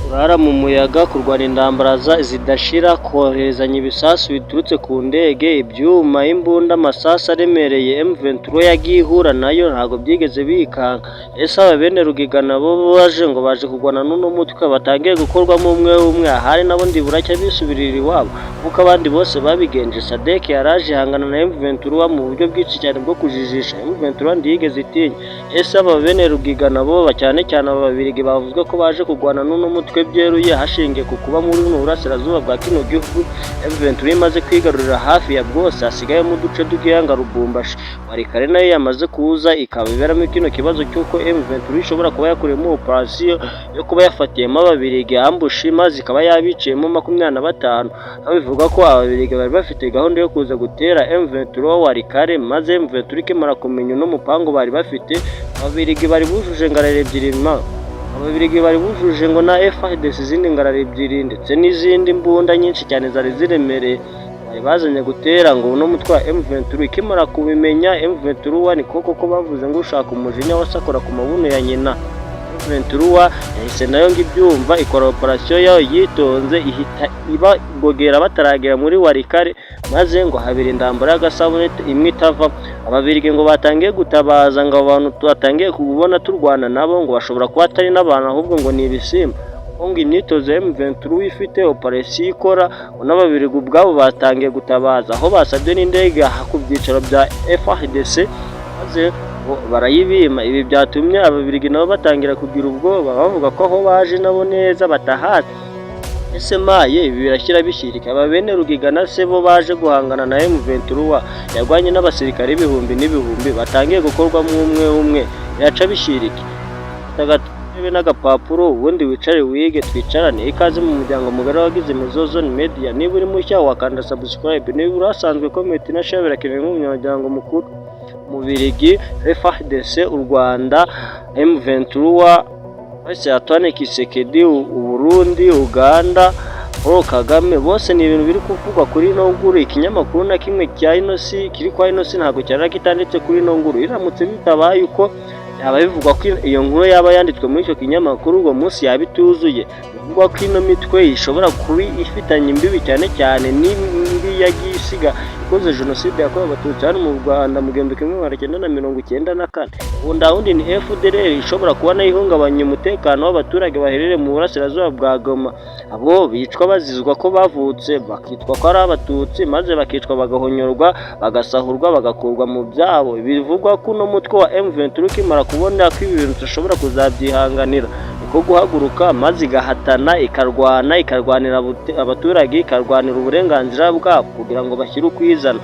kurara mu muyaga, kurwana intambara zidashira, koherezanya ibisasu biturutse ku ndege, ibyuma, imbunda, amasasu aremereye M23 yagiye ihura nayo ntabwo byigeze bikanga. Ese aba bene Rugigana bo baje kurwana n'uno mutwe batangiye gukorwamo umwe umwe, ahari nabo ndi buracya bisubirira iwabo kuko abandi bose babigenje. Sadek yaraje ihangana na M23 mu buryo bwinshi cyane bwo kujijisha. M23 ndiyigeze itinya. Ese aba bene Rugigana bo cyane cyane aba babirigi bavuzwe ko baje kurwana n'uno mutwe byeruye hashingiye ku kuba muri buno burasirazuba bwa kino gihugu M23 imaze kwigarurira hafi ya bwose, hasigaye mu duce dukeya Rubumbashi. Warikare nayo yamaze kuza ikaba iberamo kino kibazo cy'uko M23 ishobora kuba yakoreyemo operasiyo yo kuba yafatiyemo ababirigi ambushi maze ikaba yabiciyemo 25. aho bivuga ko ababirigi bari bafite gahunda yo kuza gutera M23 Warikare, maze M23 ikimara kumenya no mupango bari bafite, ababirigi bari bujuje ngarare ebyiri ababirigi bari bujuje ngo na FARDC izindi ngarare ebyiri ndetse n'izindi mbunda nyinshi cyane zari ziremereye bari bazanye gutera ngo uno mutwe wa M23. Ikimara kubimenya M23 ni koko bavuze ngo ushaka umujinya wasakora ku mabuno ya nyina. M23 yahise nayo ngibyumva ikora operasiyo yayo yitonze, ihita ibagogera bataragera muri Warikare, maze ngo habira indambara y'agasabune imwe itava. Ababirige ngo batangiye gutabaza ngo abantu batangiye kubona turwana nabo ngo bashobora kuba atari n'abantu ahubwo ngo ni ibisimba. ngo imyitozo ya M23 ifite operasiyo ikora, n'ababirigi ubwabo batangiye gutabaza aho basabye n'indege ku byicaro bya FARDC, maze barayibima. Ibi byatumye ababirigi nabo batangira kugira ubwoba bavuga ko aho baje nabo neza batahazi. Ese maye ibi birashyira bishyirika. Aba bene Rugigana se bo baje guhangana na M23 yarwanye n'abasirikare ibihumbi n'ibihumbi, batangiye gukorwamo umwe umwe, yaca bishyirika. Tagatibe n'agapapuro ubundi wicare wige twicarane. Ikaze mu muryango mugari wagize Mezozone Media. Niba uri mushya wakanda subscribe, niba urasanzwe comment na share birakenewe nk'umunyamuryango mukuru. Mubirigi, FARDC, u Rwanda, M23, Antoine Tshisekedi, Burundi, Uganda, Paul Kagame, bose ni ibintu biri kuvugwa kuri ino nguru. Ikinyamakuru na kimwe cya Inosi kiri kwa Inosi ntabwo cyari kitanditse kuri ino nguru. Iramutse bitabaye uko yaba bivugwa ko iyo nkuru yaba yanditswe muri icyo kinyamakuru uwo munsi yabituzuye. Bivugwa ko ino mitwe ishobora kuba ifitanye imbibi cyane cyane n'imbi yagiye isiga ikoze jenoside yakorewe abatutsi hano mu Rwanda mu 1994. Ubundi ni FDLR ishobora kuba nayo ihungabanya umutekano w'abaturage baherereye mu burasirazuba bwa Goma. Abo bicwa bazizwa ko bavutse bakitwa ko ari abatutsi, maze bakicwa bagahonyorwa, bagasahurwa, bagakurwa mu byabo. Bivugwa ko uno mutwe wa M23 kimara kubona ko ibi bintu ushobora kuzabyihanganira ko guhaguruka maze igahatana ikarwanira abaturage, ikarwanira uburenganzira bwabo kugira ngo bashyire ukwizana.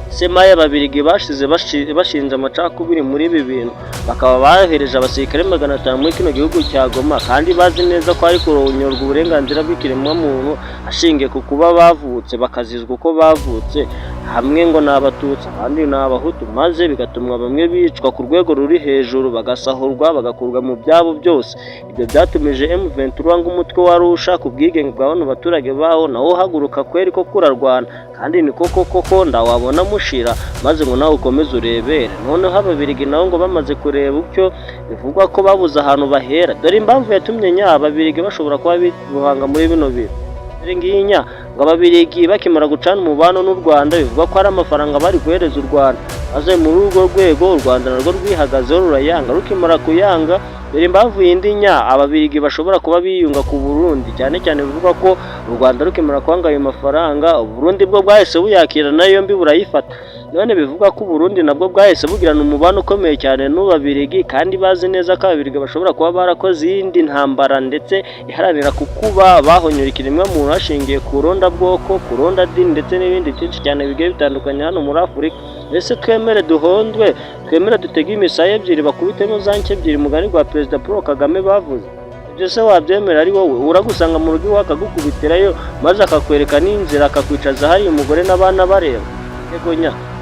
Semaye ababirigi bashinze amacakubiri muri ibi bintu, bakaba bahereje abasirikare 500 muri kino gihugu cya Goma, kandi bazi neza ko ari kuronyorwa uburenganzira bw'ikiremwamuntu ashingiye ku kuba bavutse, bakazizwa uko bavutse. Hamwe ngo n'abatutsi abandi n'abahutu, maze bigatumwa bamwe bicwa ku rwego ruri hejuru, bagasahurwa, bagakurwa mu byabo byose. Ibyo byatumije M23 ngo umutwe warusha ku bwigenge bwa bano baturage baho nawo haguruka kweri ko kurarwana, kandi ni koko ndawabona mushira, maze ngo nawe ukomeze urebere. Noneho ababirigi nabo ngo bamaze kureba ucyo bivugwa ko babuze ahantu bahera. Dore impamvu yatumye ababirigi bashobora kuba bibuhanga muri bino bintu. Nginya ngo ababirigi bakimara gucana umubano n'u Rwanda, bivugwa ko ari amafaranga bari guhereza u Rwanda, maze muri urwo rwego u Rwanda narwo rwihagazeho rurayanga. Rukimara kuyanga, dore impamvu yindi ababirigi bashobora kuba biyunga ku Burundi, cyane cyane bivugwa ko u Rwanda rukimara kwanga ayo mafaranga, u Burundi bwo bwahise buyakira nayo mbi burayifata. None bivugwa ko Burundi nabwo bwahise bugirana umubano ukomeye cyane n'ubabirigi, kandi bazi neza ko ababirigi bashobora kuba barakoze iyindi ntambara ndetse iharanira kukuba bahonyora ikiremwamuntu hashingiye ku rondabwoko, ku rondadini ndetse n'ibindi byinshi cyane bigiye bitandukanye hano muri Afurika. Ese twemere duhondwe, twemere dutege imisaya ebyiri bakubitemo za nke ebyiri mugani rwa Perezida Paul Kagame bavuze? Ibyo se wabyemera ari wowe? Uragusanga mu rugo iwawe akagukubitirayo, maze akakwereka n'inzira akakwicaza hari umugore n'abana bareba? Yego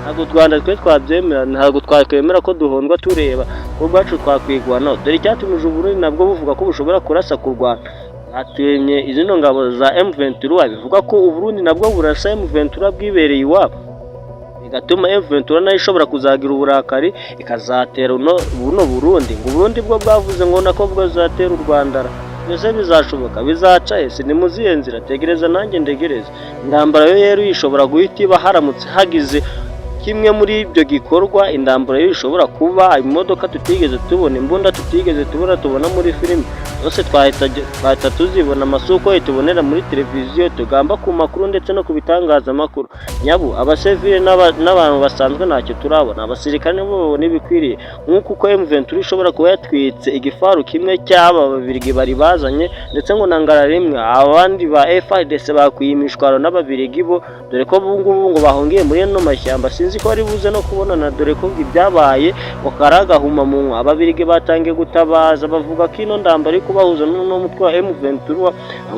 ntabwo u Rwanda twe twabyemera, ntabwo twakwemera ko duhondwa tureba, ko bwacu twakwigwanaho. Dore icyatumije Uburundi nabwo buvuga ko bushobora kurasa ku Rwanda. Hatemye izino ngabo za M23, bivuga ko Uburundi nabwo burasa M23 bwibereye iwabo, bigatuma M23 nayo ishobora kuzagira uburakari ikazatera buno Burundi. Ngo Burundi bwo bwavuze ngo nako bwazatera u Rwanda. byose bizashoboka bizaca ese ni muziye nzira tegereza nanjye ndegereza intambara yo rero ishobora guhita iba haramutse hagize kimwe muri ibyo gikorwa intambara yo ishobora kuba imodoka tutigeze tubona imbunda tutigeze tubona muri filime zose twahita tuzibona amasoko tubonera muri televiziyo tugamba ku makuru ndetse no ku bitangazamakuru nyabu abasivile n'abantu basanzwe ntacyo turabona abasirikare nibo babona ibikwiriye nk'uko uko M23 ishobora kuba yatwitse igifaru kimwe cy'aba babirigi bari bazanye ndetse ngo nangara rimwe abandi ba FARDC bakwiye imishwaro n'ababirigi bo dore ko bungubu ngo bahongiye muri no mashyamba sinzi ko ari buze no kubonana dore ko ibyabaye ukaragahuma munwa ababirigi batangiye gutabaza bavuga ko ino ndambara ariko bahuza n'umutwe wa M23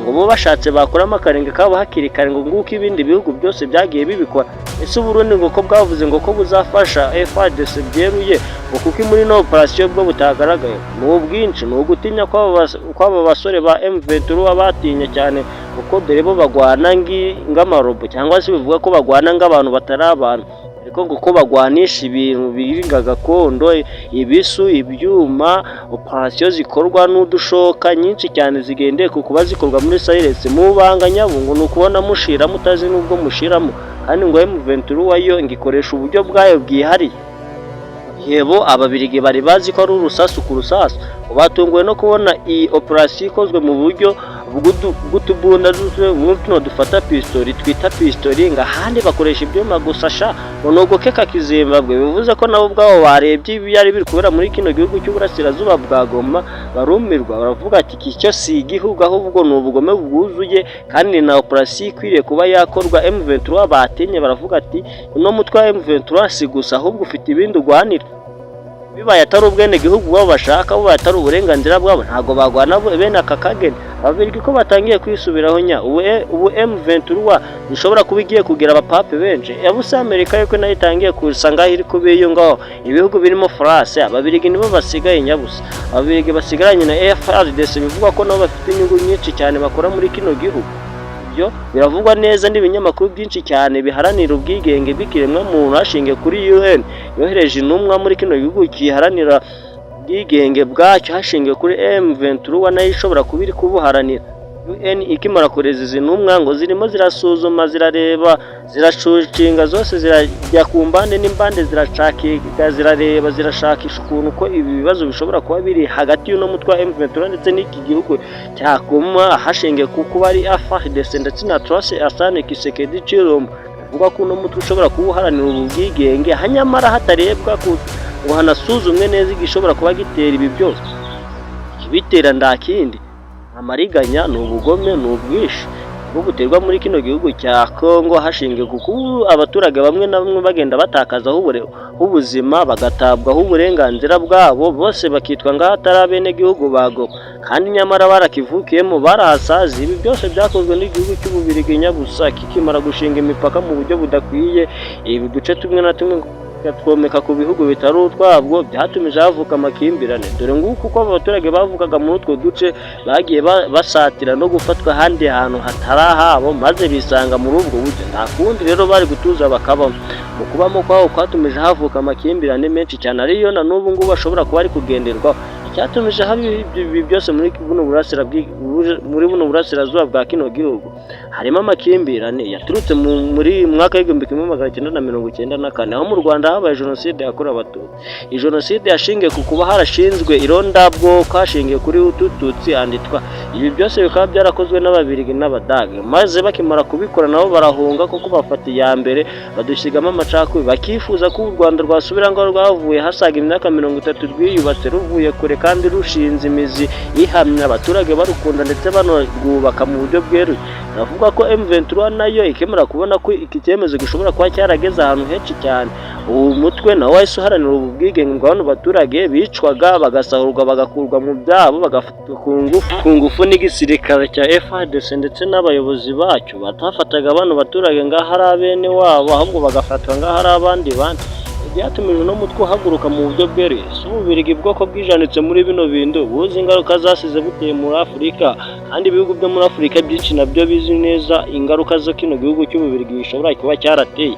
ngo bo bashatse bakoramo akarenge kabo hakiri kare ngo nguko ibindi bihugu byose byagiye bibikora ese Burundi ngo ko bwavuze ngo ko buzafasha FARDC byeruye ngo kuko muri no operation bwo butagaragaye mu bwinshi no gutinya kw'aba basore ba M23 batinye cyane kuko dore bo bagwana ng'amarobo cyangwa se bivuga ko bagwana ng'abantu batari abantu ariko ngo ko bagwanisha ibintu biringa gakondo ibisu ibyuma operation zikorwa n'udushoka nyinshi cyane zigendeye ku kuba zikorwa muri Sahel mu banga nyabungo no kubona mushira mutazi nubwo mushiramo kandi ngo M23 wayo ngikoresha uburyo bwayo bwihari yebo ababirigi bari bazi ko ari urusasu ku rusasu batunguwe no kubona iyi operation ikozwe mu buryo bw'utubunda n'utuno dufata pistoli twita pistoli ngahandi bakoresha ibyuma gusa sha nogo keka Kizimbabwe bivuze ko nabo ubwabo barebye ibyari biri kubera muri kino gihugu cy'uburasirazuba bwa Goma barumirwa baravuga ati icyo si igihugu ahubwo ni ubugome bwuzuye kandi na operation ikwiriye kuba yakorwa M23 batinye baravuga ati uno mutwe wa M23 si gusa ahubwo ufite ibindi ugwanira bibaye atari ubwene gihugu babo bashaka bo atari uburenganzira bwabo ntago bagwana bene akakagene ababirigi ko batangiye kwisubiraho nya ubu M23 ishobora kuba igiye kugira abapape benshi yabusa Amerika yuko nayo itangiye kusanga iri kubiyungaho ibihugu birimo France ababirigi nibo basigaye nyabusa ababirigi basigaranye na FARDC bivuga ko nabo bafite inyungu nyinshi cyane bakora muri kino gihugu biravugwa neza n'ibinyamakuru byinshi cyane biharanira ubwigenge bikiremwa muntu hashingiye kuri UN yohereje intumwa muri kino gihugu kiharanira ubwigenge bwacyo hashingiye kuri M23 nayo ishobora kubiri kubuharanira UN ikimara kureza izi ntumwa ngo zirimo zirasuzuma zirareba zirashucinga zose zirajya ku mbande n'imbande zirashakika zirareba zirashakisha ukuntu ko ibi bibazo bishobora kuba biri hagati y'uno mutwe wa M23 ndetse n'iki gihugu cyakoma hashingiye ku kuba ari FARDC ndetse na Trace Asane Kisekedi Chilombo vuga ko uno mutwe ushobora kubuharanira ubwigenge hanyamara hatarebwa ngo hanasuzumwe neza igishobora kuba gitera ibi byose kibitera ndakindi amariganya ni ubugome ni ubwishi bwo guterwa muri kino gihugu cya Kongo hashingiye kuko abaturage bamwe na bamwe bagenda batakaza ubuzima bagatabwaho uburenganzira bwabo bose bakitwa ngaho atari abene gihugu bago kandi nyamara barakivukiyemo barasazi ibi byose byakozwe n'igihugu cy'ububirigi nyabusa kikimara gushinga imipaka mu buryo budakwiye ibi duce tumwe na tumwe twomeka ku bihugu bitari utwabwo byatumije havuka amakimbirane dore nguko uko abaturage bavugaga muri utwo duce bagiye basatira no gufatwa ahandi hantu hatarahabo maze bisanga muri ubwo buryo nta kundi rero bari gutuza bakabamo mu kubamo kwaho kwatumije havuka amakimbirane menshi cyane ariyo na n'ubu ngubu bashobora kuba ari kugenderwaho cyatumije ibi byose muri buno burasirazuba bwa kino gihugu harimo amakimbirane yaturutse muri mwaka w'igihumbi kimwe magana cyenda na mirongo icyenda na kane aho mu Rwanda habaye jenoside yakorewe abatutsi iyi jenoside yashingiye ku kuba harashinzwe irondabwoko hashingiye kuri utututsi anditwa ibi byose bikaba byarakozwe n'ababirigi n'abadage maze bakimara kubikora nabo barahunga kuko bafata iya mbere badusigamo amacakubiri bakifuza ko u Rwanda rwasubira ngo rwavuye hasaga imyaka 30 rwiyubatse ruvuye kure kandi rushinze imizi ihamye abaturage barukunda ndetse banarwubaka mu buryo bweruye navuga ko M23 nayo ikemera kubona ko iki cyemezo gishobora kuba cyarageze ahantu henshi cyane ubu mutwe nawo wahise uharanira ubwigenge bw'abantu baturage bicwaga bagasahurwa bagakurwa mu byabo bagafatwa ku ngufu n'igisirikare cya FARDC ndetse n'abayobozi bacyo batafataga abantu baturage ngaho ari abene wabo ahubwo bagafatwa ngaho ari abandi bandi byatumije no mutwe uhaguruka mu buryo bweruye ububirigi bwoko bwijanitse muri bino bintu buzi ingaruka zasize buteye muri Afurika kandi ibihugu byo muri Afurika byinshi nabyo bizi neza ingaruka zo kino gihugu cy'Ububiligi gishobora kuba cyarateye,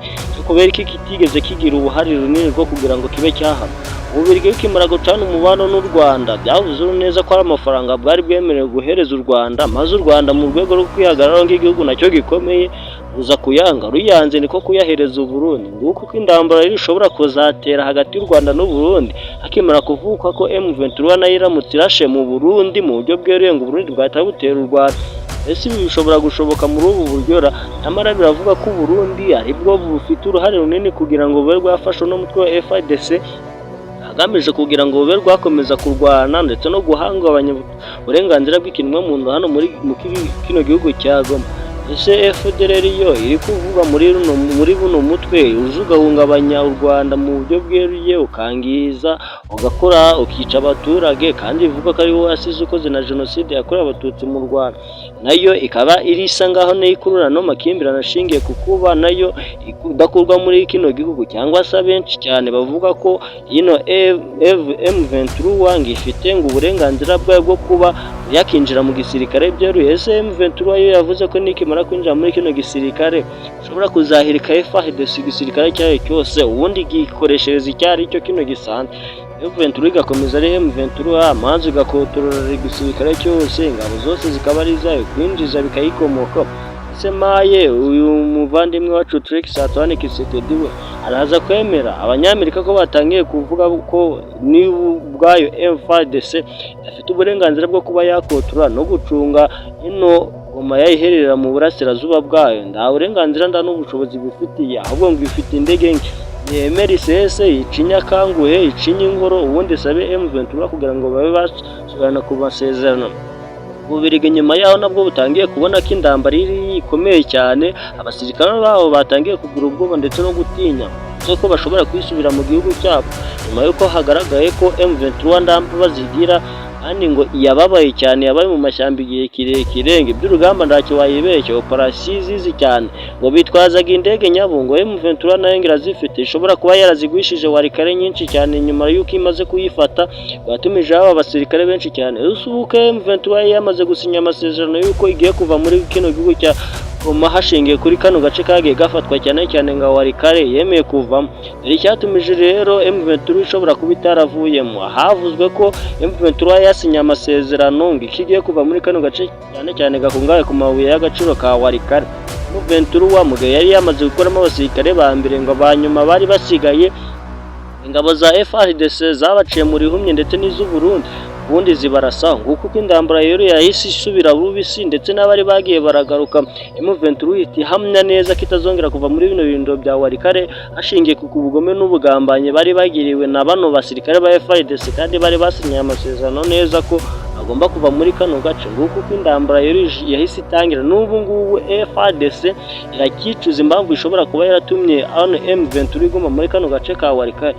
kubera ko kitigeze kigira uruhare runini rwo kugira ngo kibe cyahama. Ububiligi bukimara gucana umubano n'u Rwanda, byavuze neza ko ari amafaranga bwari bwemerewe guhereza u Rwanda, maze u Rwanda mu rwego rwo kwihagararaho nk'igihugu nacyo gikomeye ruza kuyanga, ruyanze niko kuyahereza u Burundi. Nguko uko intambara ishobora kuzatera hagati y'u Rwanda n'u Burundi, hakimara kuvuka ko M23 nayo iramutse irashe mu Burundi mu buryo bweruye ngo u Burundi bwahita butera u Rwanda. Ese ibi bishobora gushoboka muri ubu buryo? Nyamara biravuga ko u Burundi aribwo bufite uruhare runini kugira ngo bube bwafashe n'umutwe wa FARDC agamije kugira ngo bube rwakomeza kurwana ndetse no guhungabanya uburenganzira bw'ikiremwamuntu hano muri kino gihugu cya Goma. Ese FDLR yo iri kuvuga muri buno mutwe uje ugahungabanya u Rwanda mu buryo bweruye, ukangiza, ugakora, ukica abaturage, kandi ivuga ko ari wowe wasize ukoze na jenoside yakorewe abatutsi mu Rwanda, nayo ikaba irisa ngaho nayo ikurura no makimbirane ashingiye ku kuba nayo idakurwa muri kino gihugu, cyangwa se abenshi cyane bavuga ko ino M23 ngo ifite ngo uburenganzira bwayo bwo kuba yakinjira mu gisirikare byeruye. Ese M23 yo yavuze ko nikimara kwinjira muri kino gisirikare ushobora kuzahirika FARDC igisirikare cyayo cyose, ubundi gikoreshereza icyari cyo kino gisanzwe. M23 igakomeza ari M23, amazi igakotorora igisirikare cyose, ingabo zose zikaba ari izayo, kwinjiza bikayikomoka. Ese maye uyu muvandimwe wacu Trix Antoine Tshisekedi we araza kwemera abanyamerika ko batangiye kuvuga ko ni ubwayo FARDC afite uburenganzira bwo kuba yakotora no gucunga ino Goma yayiherera mu burasirazuba bwayo? Nta burenganzira nda n'ubushobozi bifitiye, ahubwo ngo ifite indege yemera isese, icinya kanguhe, icinya ingoro, ubundi sabe M23 kugira ngo babe basubirana ku masezerano. Ububiligi nyuma yaho nabwo butangiye kubona ko indambara iri ikomeye cyane, abasirikare babo batangiye kugira ubwoba ndetse no gutinya ko bashobora kwisubira mu gihugu cyabo, nyuma yuko hagaragaye ko M23 ndamba bazigira, kandi ngo yababaye cyane, yabaye mu mashyamba igihe kirekire, ngo iby'urugamba ntacyo wayibeshye, operasiyo zizi cyane, ngo bitwazaga indege nyabungo. M23 nayo irazifite, ishobora kuba yarazigwishije warikare nyinshi cyane nyuma yuko imaze kuyifata, yatumije aba basirikare benshi cyane. Usubuke M23 yamaze gusinya amasezerano yuko igiye kuva muri kino gihugu cya Goma hashingiye kuri kano gace kagiye gafatwa cyane cyane nga warikare yemeye kuvamo. Icyatumije rero M23 ishobora kuba itaravuyemo, havuzwe ko M23 yasinye amasezerano ngo ikigiye kuva muri kano gace cyane cyane gakungahaye ku mabuye y'agaciro ka warikare. M23 mugaye yari yamaze gukoramo abasirikare ba mbere, ngo abanyuma bari basigaye ingabo za FARDC zabaciye muri humye ndetse n'iz'u Burundi, ubundi zibarasa. Nguko uko indambara rero yahise isubira rubisi, ndetse n'abari bagiye baragaruka. M23 iti hamya neza ko itazongera kuva muri bino bindo bya warikare, hashingiye ku bugome n'ubugambanye bari bagiriwe na bano basirikare ba FARDC, kandi bari basinye amasezerano neza ko agomba kuva muri kano gace. Nguko uko indambara rero yahise itangira. N'ubu ngubu FARDC irakicuza impamvu ishobora kuba yaratumye M23 iguma muri kano gace ka warikare.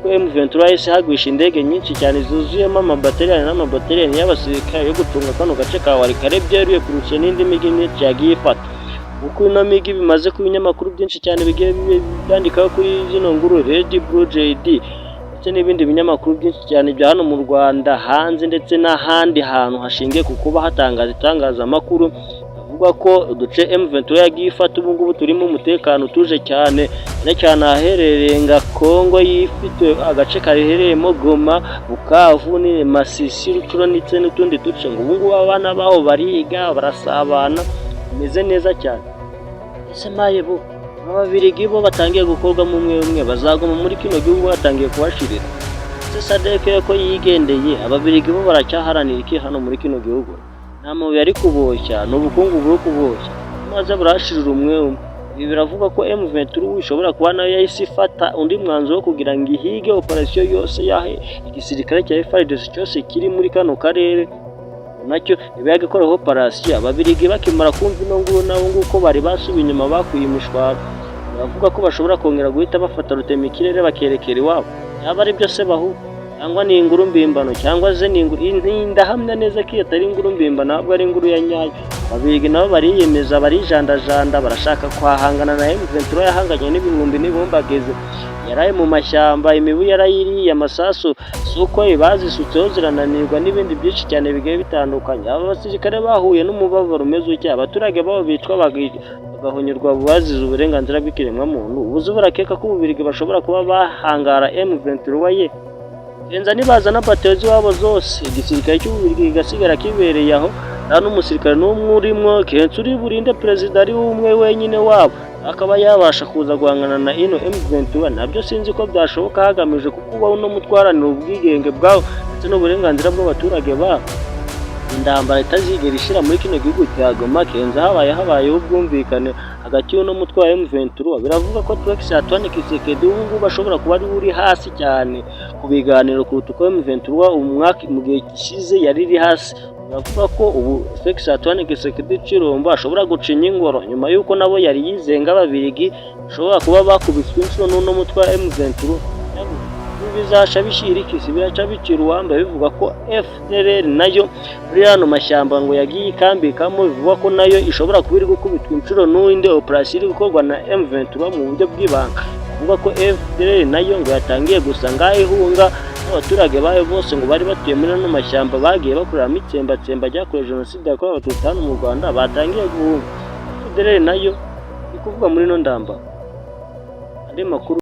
M23 yahise hagwisha indege nyinshi cyane zuzuyemo n'amabateriyani y'abasirikare yo gucunga kano gace ka warikare byeruye kurusha n'indi migi myinshi yagiye ifata. Uko ino migi bimaze ku binyamakuru byinshi cyane bigiye byandikaho kuri zino nguru Red Blue JD ndetse n'ibindi binyamakuru byinshi cyane bya hano mu Rwanda, hanze ndetse n'ahandi hantu hashingiye ku kuba hatangaza itangazamakuru avuga ko uduce M23 yagiye ifata ubu ngubu turimo umutekano utuje cyane ahaherereye nga Kongo, yifite agace karehereyemo Goma, Bukavu, ni Masisi, Rucuro ndetse n'utundi duce. ngo ubu ngubu abana baho bariga barasabana bimeze neza cyane. Ese maye bo ababiligi bo batangiye gukorwamo umwe bazaguma muri kino gihugu batangiye kubashirira. Ese SADC ko yigendeye, ababiligi bo baracyaharanira iki hano muri kino gihugu? Nta mabuye ari kuboshya, n'ubukungu buri kuboshya, maze burashirira umwe. Ibi biravuga ko M23 ishobora kuba nayo yahise ifata undi mwanzuro wo kugira ngo ihige operasiyo yose yahe igisirikare cya FARDC cyose kiri muri kano karere, nacyo ibaye gukora operasiyo. Ababiligi bakimara kumva ino nguru nabo nguko bari basubiye inyuma bakuye imishwaro, baravuga ko bashobora kongera guhita bafata rutemikirere bakerekera iwabo. Yaba ari byo se bahu cyangwa ni inguru mbimbano, cyangwa ze ni inguru ndahamya neza ko atari inguru mbimbano, ntabwo ari inguru ya nyayo. Ababiligi nabo bariyemeza, barijandajanda, barashaka kwahangana na M23 yahanganye n'ibihumbi n'ibumbageze, yaraye mu mashyamba, imibu yarayiriye, amasasu isuko bazisutseho zirananirwa n'ibindi byinshi cyane bigiye bitandukanye. Aba basirikare bahuye n'umubabaro umeze utya, abaturage babo bicwa bagahonyurwa bazize uburenganzira bw'ikiremwamuntu. Ubuzi burakeka ko Ububiligi bashobora kuba bahangara M23 ye Enza nibazana batezi wabo zose igisirikare cy'Ububiligi kigasigara kibereye aho nta n'umusirikare n'umwe urimo kenshi uri burinde perezida ari umwe wenyine wabo akaba yabasha kuza guhangana na ino M23. Nabyo sinzi ko byashoboka hagamije kuko uno mutwaranira ubwigenge bwawo ndetse n'uburenganzira bw'abaturage babo. Indambara itazigera ishira muri kino gihugu cya Goma kenza habayeho ubwumvikane hagati y'uno mutwe wa M23. Biravuga ko Felix Antoine Tshisekedi ubu bashobora kuba ari uri hasi cyane ku biganiro kuruta uko M23 umwaka mu gihe gishize yari iri hasi. Biravuga ko ubu Felix Antoine Tshisekedi Chilombo ashobora gucinya ingoro nyuma y'uko nabo yari yizenga Ababiligi ashobora kuba bakubiswe inshuro n'uno mutwe wa M23. Bizasha bishirikisi biraca bicira uwamba bivuga ko FDLR nayo muri hano mashyamba ngo yagiye ikambikamo, bivuga ko nayo ishobora kubiri gukubitwa inshuro n'uwinde operation iri gukorwa na M23 mu buryo bw'ibanga. Bivuga ko FDLR nayo ngo yatangiye gusa ngaho ihunga abaturage bayo bose ngo bari batuye muri hano mashyamba bagiye bakorera mitsembatsemba ryakorewe jenoside yakorewe Abatutsi hano mu Rwanda batangiye guhunga. FDLR nayo ikuvuga muri no ndamba andi makuru